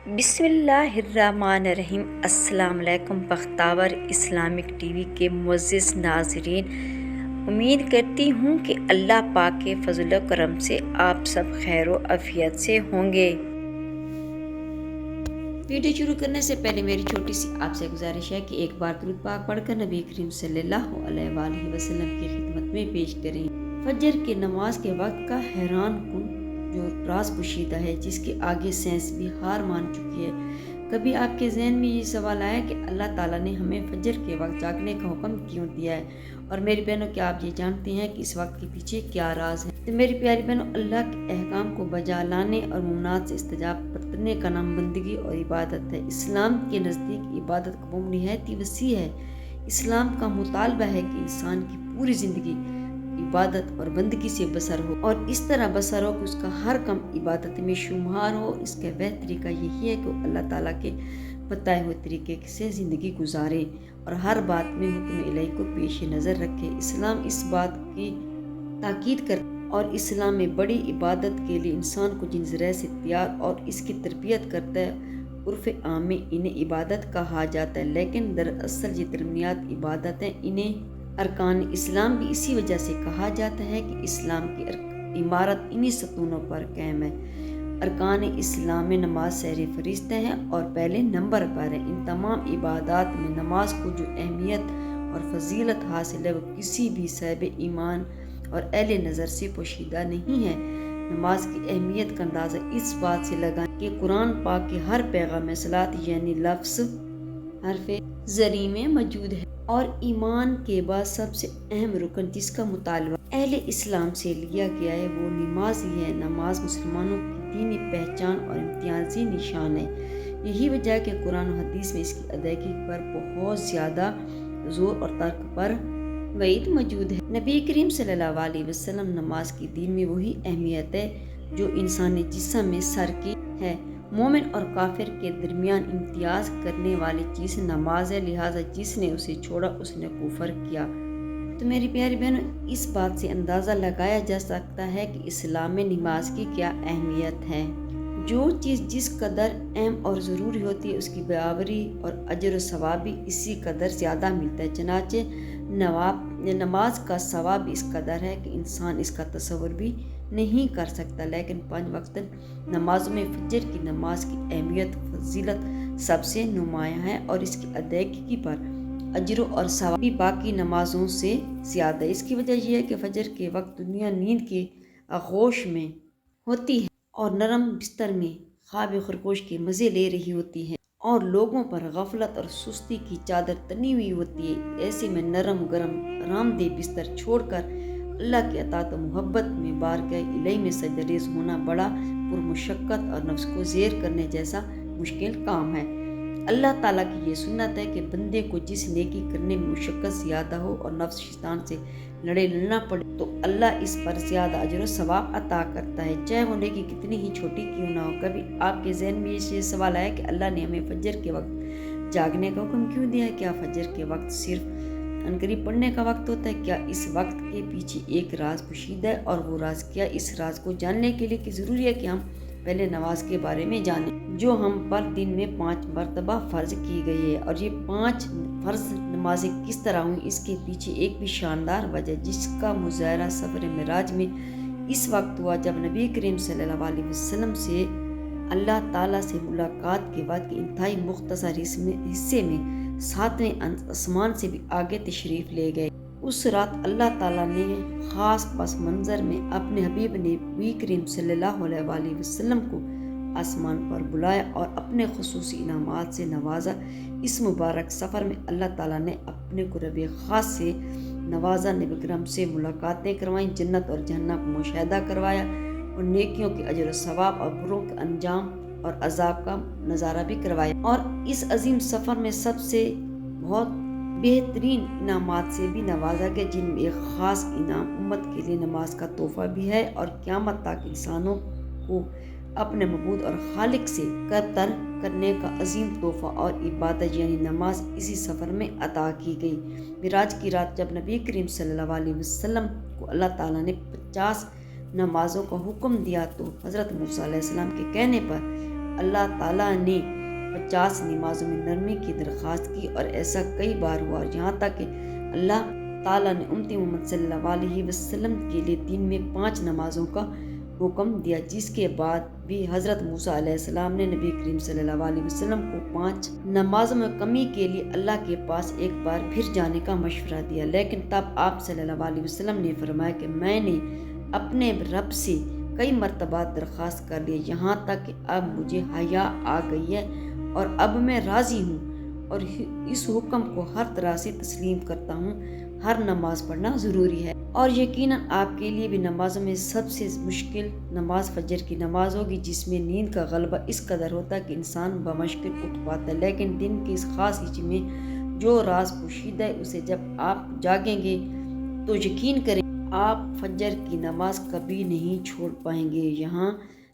بسم اللہ الرحمن الرحیم۔ السلام علیکم بختاور اسلامک ٹی وی کے معزز ناظرین، امید کرتی ہوں کہ اللہ پاک کے فضل و کرم سے آپ سب خیر و عافیت سے ہوں گے۔ ویڈیو شروع کرنے سے پہلے میری چھوٹی سی آپ سے گزارش ہے کہ ایک بار درود پاک پڑھ کر نبی کریم صلی اللہ علیہ وآلہ وسلم کی خدمت میں پیش کریں۔ فجر کی نماز کے وقت کا حیران کن جو راز پوشیدہ ہے، جس کے آگے سائنس بھی ہار مان چکی ہے۔ کبھی آپ کے ذہن میں یہ سوال آیا کہ اللہ تعالیٰ نے ہمیں فجر کے وقت جاگنے کا حکم کیوں دیا ہے؟ اور میری بہنوں، کیا آپ یہ جانتے ہیں کہ اس وقت کے پیچھے کیا راز ہے؟ تو میری پیاری بہنوں، اللہ کے احکام کو بجا لانے اور ممنوعات سے استجاب برتنے کا نام بندگی اور عبادت ہے۔ اسلام کے نزدیک عبادت کا مفہوم نہایت ہی وسیع ہے۔ اسلام کا مطالبہ ہے کہ انسان کی پوری زندگی عبادت اور بندگی سے بسر ہو، اور اس طرح بسر ہو کہ اس کا ہر کم عبادت میں شمار ہو۔ اس کا وہ طریقہ یہی ہے کہ وہ اللہ تعالیٰ کے بتائے ہوئے طریقے سے زندگی گزارے اور ہر بات میں حکم الہی کو پیش نظر رکھے۔ اسلام اس بات کی تاکید کرتا ہے اور اسلام میں بڑی عبادت کے لیے انسان کو جن ذرائع سے تیار اور اس کی تربیت کرتا ہے، عرف عام میں انہیں عبادت کہا جاتا ہے، لیکن دراصل یہ درمیات عبادت ہیں۔ انہیں ارکان اسلام بھی اسی وجہ سے کہا جاتا ہے کہ اسلام کی عمارت انہی ستونوں پر قائم ہے۔ ارکان اسلام میں نماز سر فہرست ہے اور پہلے نمبر پر ہے۔ ان تمام عبادات میں نماز کو جو اہمیت اور فضیلت حاصل ہے، وہ کسی بھی صاحب ایمان اور اہل نظر سے پوشیدہ نہیں ہے۔ نماز کی اہمیت کا اندازہ اس بات سے لگائیں کہ قرآن پاک کے ہر پیغام میں صلاۃ یعنی لفظ حرف زری میں موجود ہے، اور ایمان کے بعد سب سے اہم رکن جس کا مطالبہ اہل اسلام سے لیا گیا ہے وہ نماز ہی ہے۔ نماز مسلمانوں کی دینی پہچان اور امتیازی نشان ہے۔ یہی وجہ ہے کہ قرآن و حدیث میں اس کی ادائیگی پر بہت زیادہ زور اور ترک پر وعید موجود ہے۔ نبی کریم صلی اللہ علیہ وسلم نماز کی دین میں وہی اہمیت ہے جو انسانی جسم میں سر کی ہے۔ مومن اور کافر کے درمیان امتیاز کرنے والی چیز نماز ہے، لہٰذا جس نے اسے چھوڑا اس نے کفر کیا۔ تو میری پیاری بہنوں، اس بات سے اندازہ لگایا جا سکتا ہے کہ اسلام میں نماز کی کیا اہمیت ہے۔ جو چیز جس قدر اہم اور ضروری ہوتی ہے، اس کی برابری اور اجر و ثواب بھی اسی قدر زیادہ ملتا ہے۔ چنانچہ نماز کا ثواب اس قدر ہے کہ انسان اس کا تصور بھی نہیں کر سکتا۔ لیکن 5 وقت نمازوں میں فجر کی نماز کی اہمیت فضیلت سب سے نمایاں ہے، اور اس کی ادائیگی پر اجر اور ثواب بھی باقی نمازوں سے زیادہ ہے۔ اس کی وجہ یہ ہے کہ فجر کے وقت دنیا نیند کی آغوش میں ہوتی ہے اور نرم بستر میں خواب خرگوش کے مزے لے رہی ہوتی ہے، اور لوگوں پر غفلت اور سستی کی چادر تنی ہوئی ہوتی ہے۔ ایسے میں نرم گرم آرام دہ بستر چھوڑ کر اللہ کی اطاعت و محبت میں بارگاہ الہی میں سجدہ ریز ہونا بڑا پرمشقت اور نفس کو زیر کرنے جیسا مشکل کام ہے۔ اللہ تعالیٰ کی یہ سنت ہے کہ بندے کو جس نیکی کرنے میں مشقت زیادہ ہو اور نفس شیطان سے لڑنا پڑے تو اللہ اس پر زیادہ اجر و ثواب عطا کرتا ہے، چاہے وہ نیکی کتنی ہی چھوٹی کیوں نہ ہو۔ کبھی آپ کے ذہن میں یہ سوال آیا کہ اللہ نے ہمیں فجر کے وقت جاگنے کا حکم کیوں دیا ہے؟ کیا فجر کے وقت صرف عنقریب پڑھنے کا وقت ہوتا ہے؟ کیا اس وقت کے پیچھے ایک راز پوشیدہ ہے؟ اور وہ راز کیا؟ اس راز کو جاننے کے لیے ضروری ہے کہ ہم پہلے نماز کے بارے میں جانیں، جو ہم پر دن میں 5 مرتبہ فرض کی گئی ہے، اور یہ 5 فرض نمازیں کس طرح ہوئیں، اس کے پیچھے ایک بھی شاندار وجہ جس کا مظاہرہ سفر معراج میں اس وقت ہوا جب نبی کریم صلی اللہ علیہ وسلم سے اللہ تعالیٰ سے ملاقات کے بعد کے انتہائی مختصر حصے میں 7ویں آسمان سے بھی آگے تشریف لے گئے۔ اس رات اللہ تعالیٰ نے خاص پس منظر میں اپنے حبیب نبی کریم صلی اللہ علیہ وآلہ وسلم کو آسمان پر بلایا اور اپنے خصوصی انعامات سے نوازا۔ اس مبارک سفر میں اللہ تعالیٰ نے اپنے قرب خاص سے نوازا، نبی کرم سے ملاقاتیں کروائیں، جنت اور جہنم کو مشاہدہ کروایا، اور نیکیوں کے اجر و ثواب اور بروں کے انجام اور عذاب کا نظارہ بھی کروایا۔ اور اس عظیم سفر میں سب سے بہت بہترین انعامات سے بھی نوازا گیا، جن میں ایک خاص انعام امت کے لیے نماز کا تحفہ بھی ہے، اور قیامت تک انسانوں کو اپنے معبود اور خالق سے قطر کرنے کا عظیم تحفہ اور عبادت یعنی نماز اسی سفر میں عطا کی گئی۔ معراج کی رات جب نبی کریم صلی اللہ علیہ وسلم کو اللہ تعالیٰ نے 50 نمازوں کا حکم دیا تو حضرت موسیٰ علیہ السلام کے کہنے پر اللہ تعالیٰ نے 50 نمازوں میں نرمی کی درخواست کی اور ایسا کئی بار ہوا، اور یہاں تک کہ اللہ تعالیٰ نے امت محمد صلی اللہ علیہ وسلم کے لیے دن میں 5 نمازوں کا حکم دیا، جس کے بعد بھی حضرت موسیٰ علیہ السلام نے نبی کریم صلی اللہ علیہ وسلم کو 5 نمازوں میں کمی کے لیے اللہ کے پاس ایک بار پھر جانے کا مشورہ دیا، لیکن تب آپ صلی اللہ علیہ وسلم نے فرمایا کہ میں نے اپنے رب سے کئی مرتبہ درخواست کر لی، یہاں تک کہ اب مجھے حیا آ گئی ہے اور اب میں راضی ہوں اور اس حکم کو ہر طرح سے تسلیم کرتا ہوں۔ ہر نماز پڑھنا ضروری ہے، اور یقیناً آپ کے لیے بھی نمازوں میں سب سے مشکل نماز فجر کی نماز ہوگی، جس میں نیند کا غلبہ اس قدر ہوتا ہے کہ انسان بمشکل اٹھ پاتا ہے، لیکن دن کے اس خاص حصے میں جو راز پوشیدہ ہے اسے جب آپ جاگیں گے تو یقین کریں آپ فجر کی نماز کبھی نہیں چھوڑ پائیں گے۔ یہاں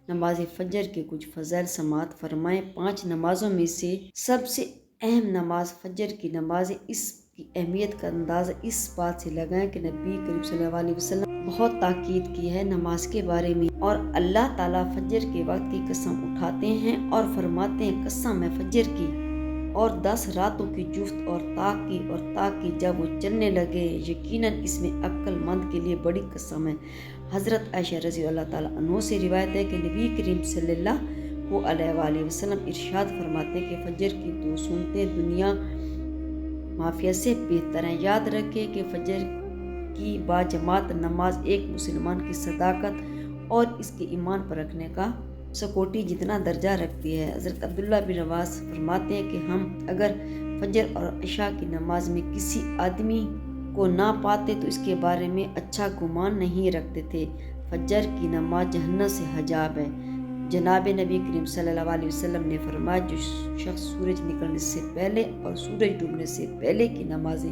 نماز فجر کے کچھ فضائل سماعت فرمائیں۔ 5 نمازوں میں سے سب سے اہم نماز فجر کی نماز ہے۔ اس کی اہمیت کا اندازہ اس بات سے لگائیں کہ نبی کریم صلی اللہ علیہ وسلم بہت تاکید کی ہے نماز کے بارے میں، اور اللہ تعالیٰ فجر کے وقت کی قسم اٹھاتے ہیں اور فرماتے ہیں قسم ہے فجر کی اور 10 راتوں کی جفت اور تاکہ جب وہ چلنے لگے، یقیناً اس میں عقل مند کے لیے بڑی قسم ہے۔ حضرت عائشہ رضی اللہ تعالیٰ عنہ سے روایت ہے کہ نبی کریم صلی اللہ علیہ وآلہ وسلم ارشاد فرماتے کہ فجر کی 2 سنتیں دنیا مافیا سے بہتر ہیں۔ یاد رکھے کہ فجر کی باجماعت نماز ایک مسلمان کی صداقت اور اس کے ایمان پر رکھنے کا سکوٹی جتنا درجہ رکھتی ہے۔ حضرت عبداللہ بن عباس فرماتے ہیں کہ ہم اگر فجر اور عشاء کی نماز میں کسی آدمی کو نہ پاتے تو اس کے بارے میں اچھا گمان نہیں رکھتے تھے۔ فجر کی نماز جہنم سے حجاب ہے۔ جناب نبی کریم صلی اللہ علیہ وسلم نے فرمایا جو شخص سورج نکلنے سے پہلے اور سورج ڈوبنے سے پہلے کی نمازیں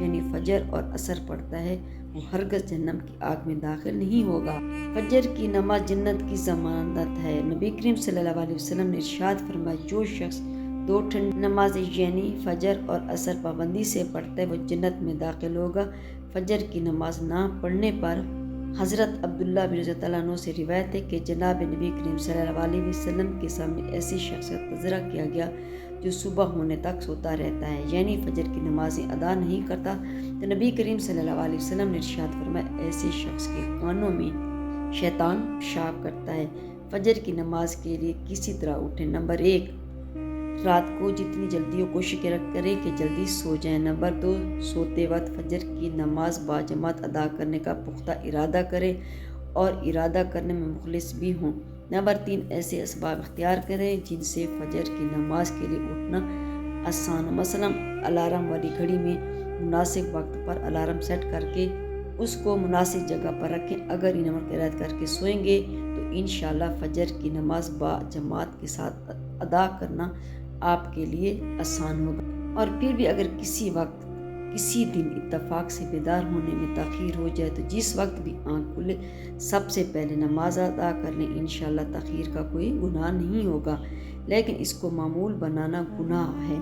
یعنی فجر اور عصر پڑھتا ہے وہ ہرگز جہنم کی آگ میں داخل نہیں ہوگا۔ فجر کی نماز جنت کی ضمانت ہے۔ نبی کریم صلی اللہ علیہ وسلم نے ارشاد فرمایا جو شخص 2 ٹھنڈی نمازیں یعنی فجر اور عصر پابندی سے پڑھتا ہے وہ جنت میں داخل ہوگا۔ فجر کی نماز نہ پڑھنے پر حضرت عبداللہ بن رضی اللہ عنہ سے روایت ہے کہ جناب نبی کریم صلی اللہ علیہ وسلم کے سامنے ایسی شخص کا تذکرہ کیا گیا جو صبح ہونے تک سوتا رہتا ہے یعنی فجر کی نمازیں ادا نہیں کرتا، تو نبی کریم صلی اللہ علیہ وسلم نے ارشاد فرمایا ایسے شخص کے کانوں میں شیطان پیشاب کرتا ہے۔ فجر کی نماز کے لیے کسی طرح اٹھیں۔ نمبر 1 رات کو جتنی جلدی ہو کوشش کریں کہ جلدی سو جائیں۔ نمبر 2 سوتے وقت فجر کی نماز باجماعت ادا کرنے کا پختہ ارادہ کریں اور ارادہ کرنے میں مخلص بھی ہوں۔ نمبر 3 ایسے اسباب اختیار کریں جن سے فجر کی نماز کے لیے اٹھنا آسان ہو، مثلا الارم والی گھڑی میں مناسب وقت پر الارم سیٹ کر کے اس کو مناسب جگہ پر رکھیں۔ اگر ان امر کی رعایت کر کے سوئیں گے تو انشاءاللہ فجر کی نماز باجماعت کے ساتھ ادا کرنا آپ کے لیے آسان ہوگا۔ اور پھر بھی اگر کسی وقت کسی دن اتفاق سے بیدار ہونے میں تاخیر ہو جائے تو جس وقت بھی آنکھ کھلے سب سے پہلے نماز ادا کر لیں، انشاءاللہ تاخیر کا کوئی گناہ نہیں ہوگا، لیکن اس کو معمول بنانا گناہ ہے۔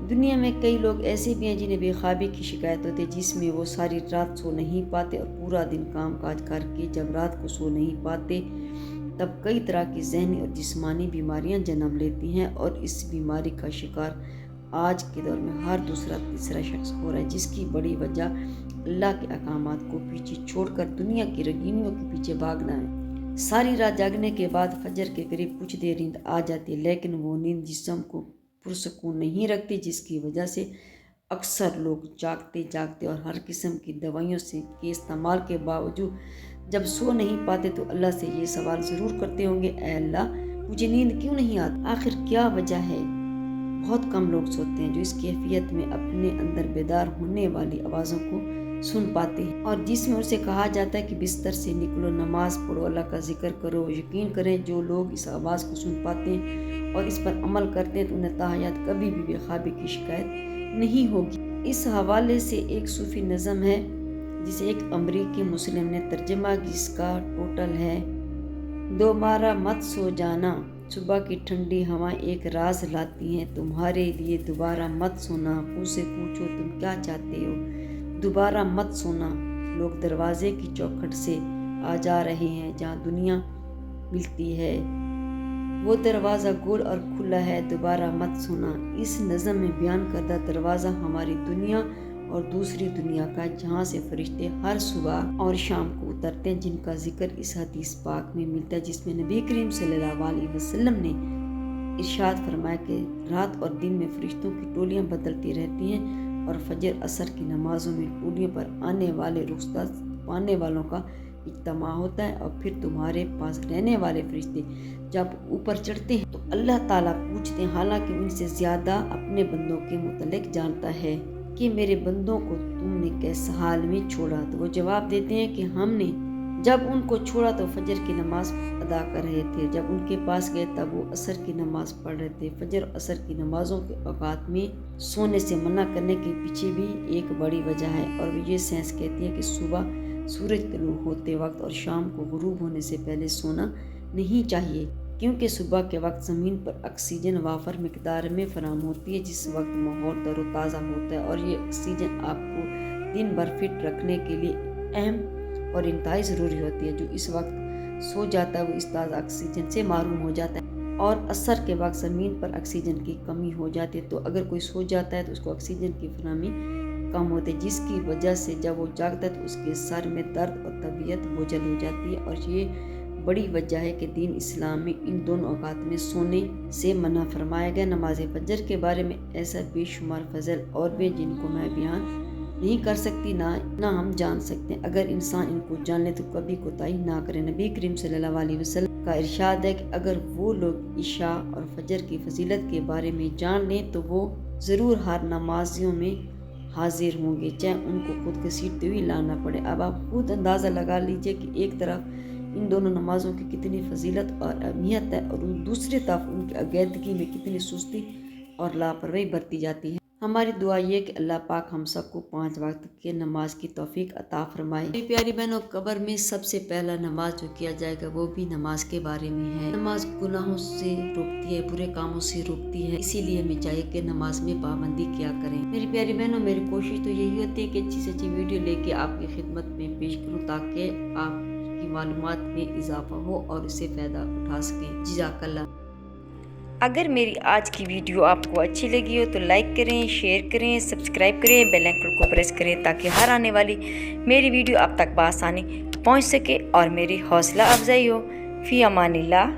دنیا میں کئی لوگ ایسے بھی ہیں جنہیں بے خوابی کی شکایت ہوتی ہے جس میں وہ ساری رات سو نہیں پاتے اور پورا دن کام کاج کر کے جب رات کو سو نہیں پاتے تب کئی طرح کی ذہنی اور جسمانی بیماریاں جنم لیتی ہیں، اور اس بیماری کا شکار آج کے دور میں ہر دوسرا تیسرا شخص ہو رہا ہے، جس کی بڑی وجہ اللہ کے احکامات کو پیچھے چھوڑ کر دنیا کی رنگینیوں کے پیچھے بھاگنا ہے۔ ساری رات جاگنے کے بعد فجر کے قریب کچھ دیر نیند آ جاتی ہے، لیکن وہ نیند جسم کو پرسکون نہیں رکھتی، جس کی وجہ سے اکثر لوگ جاگتے اور ہر قسم کی دوائیوں کے استعمال کے باوجود جب سو نہیں پاتے تو اللہ سے یہ سوال ضرور کرتے ہوں گے اے اللہ مجھے نیند کیوں نہیں آتی، آخر کیا وجہ ہے؟ بہت کم لوگ سوتے ہیں جو اس کیفیت میں اپنے اندر بیدار ہونے والی آوازوں کو سن پاتے ہیں، اور جس میں اسے کہا جاتا ہے کہ بستر سے نکلو، نماز پڑھو، اللہ کا ذکر کرو۔ یقین کریں جو لوگ اس آواز کو سن پاتے ہیں اور اس پر عمل کرتے ہیں تو انہیں تاحیات کبھی بھی بے خوابی کی شکایت نہیں ہوگی۔ اس حوالے سے ایک صوفی نظم ہے جسے ایک امریکی مسلم نے ترجمہ جس کا ٹوٹل ہے دوبارہ مت سو جانا، صبح کی ٹھنڈی ہوائیں ایک راز لاتی ہیں تمہارے لیے، دوبارہ مت سونا، خود سے پوچھو تم کیا چاہتے ہو، دوبارہ مت سونا، لوگ دروازے کی چوکھٹ سے آ جا رہے ہیں جہاں دنیا ملتی ہے، وہ دروازہ گول اور کھلا ہے، دوبارہ مت سونا۔ اس نظم میں بیان کردہ دروازہ ہماری دنیا اور دوسری دنیا کا، جہاں سے فرشتے ہر صبح اور شام کو اترتے ہیں، جن کا ذکر اس حدیث پاک میں ملتا ہے، جس میں نبی کریم صلی اللہ علیہ وسلم نے ارشاد فرمایا کہ رات اور دن میں فرشتوں کی ٹولیاں بدلتی رہتی ہیں، اور فجر عصر کی نمازوں میں ٹولیوں پر آنے والے رخصت پانے والوں کا اجتماع ہوتا ہے، اور پھر تمہارے پاس رہنے والے فرشتے جب اوپر چڑھتے ہیں تو اللہ تعالیٰ پوچھتے ہیں، حالانکہ ان سے زیادہ اپنے بندوں کے متعلق جانتا ہے، کہ میرے بندوں کو تم نے کیس حال میں چھوڑا؟ تو وہ جواب دیتے ہیں کہ ہم نے جب ان کو چھوڑا تو فجر کی نماز ادا کر رہے تھے، جب ان کے پاس گئے تب وہ عصر کی نماز پڑھ رہے تھے۔ فجر اور عصر کی نمازوں کے اوقات میں سونے سے منع کرنے کے پیچھے بھی ایک بڑی وجہ ہے، اور یہ سائنس کہتی ہے کہ صبح سورج طلوع ہوتے وقت اور شام کو غروب ہونے سے پہلے سونا نہیں چاہیے، کیونکہ صبح کے وقت زمین پر آکسیجن وافر مقدار میں فراہم ہوتی ہے، جس وقت ماحول تر و تازہ ہوتا ہے، اور یہ آکسیجن آپ کو دن بھر فٹ رکھنے کے لیے اہم اور انتہائی ضروری ہوتی ہے۔ جو اس وقت سو جاتا ہے وہ اس تازہ آکسیجن سے محروم ہو جاتا ہے، اور عصر کے وقت زمین پر آکسیجن کی کمی ہو جاتی ہے، تو اگر کوئی سو جاتا ہے تو اس کو آکسیجن کی فراہمی کم ہوتی ہے، جس کی وجہ سے جب وہ جاگتا ہے تو اس کے سر میں درد اور طبیعت بوجھل ہو جاتی ہے، اور یہ بڑی وجہ ہے کہ دین اسلام میں ان دونوں اوقات میں سونے سے منع فرمایا گیا۔ نماز فجر کے بارے میں ایسا بے شمار فضل اور بھی جن کو میں بیان نہیں کر سکتی، نہ ہم جان سکتے ہیں۔ اگر انسان ان کو جان لے تو کبھی کوتاہی نہ کرے۔ نبی کریم صلی اللہ علیہ وسلم کا ارشاد ہے کہ اگر وہ لوگ عشاء اور فجر کی فضیلت کے بارے میں جان لیں تو وہ ضرور ہر نمازیوں میں حاضر ہوں گے، چاہے ان کو خود گھسیٹتے ہوئے لانا پڑے۔ اب آپ خود اندازہ لگا لیجئے کہ ایک طرف ان دونوں نمازوں کی کتنی فضیلت اور اہمیت ہے، اور دوسری طرف ان کی ادائیگی میں کتنی سستی اور لاپرواہی برتی جاتی ہے۔ ہماری دعا یہ کہ اللہ پاک ہم سب کو 5 وقت کے نماز کی توفیق عطا فرمائے۔ میری پیاری بہنوں، قبر میں سب سے پہلا نماز جو کیا جائے گا وہ بھی نماز کے بارے میں ہے۔ نماز گناہوں سے روکتی ہے، برے کاموں سے روکتی ہے، اسی لیے ہمیں چاہیے کہ نماز میں پابندی کیا کریں۔ میری پیاری بہنوں، میری کوشش تو یہی ہوتی ہے کہ اچھی سے اچھی ویڈیو لے کے آپ کی خدمت میں پیش کروں، تاکہ آپ کی معلومات میں اضافہ ہو اور اس سے فائدہ اٹھا سکیں۔ جزاک اللہ۔ اگر میری آج کی ویڈیو آپ کو اچھی لگی ہو تو لائک کریں، شیئر کریں، سبسکرائب کریں، بیل آئیکن کو پریس کریں، تاکہ ہر آنے والی میری ویڈیو آپ تک بآسانی پہنچ سکے اور میری حوصلہ افزائی ہو۔ فی امان اللہ۔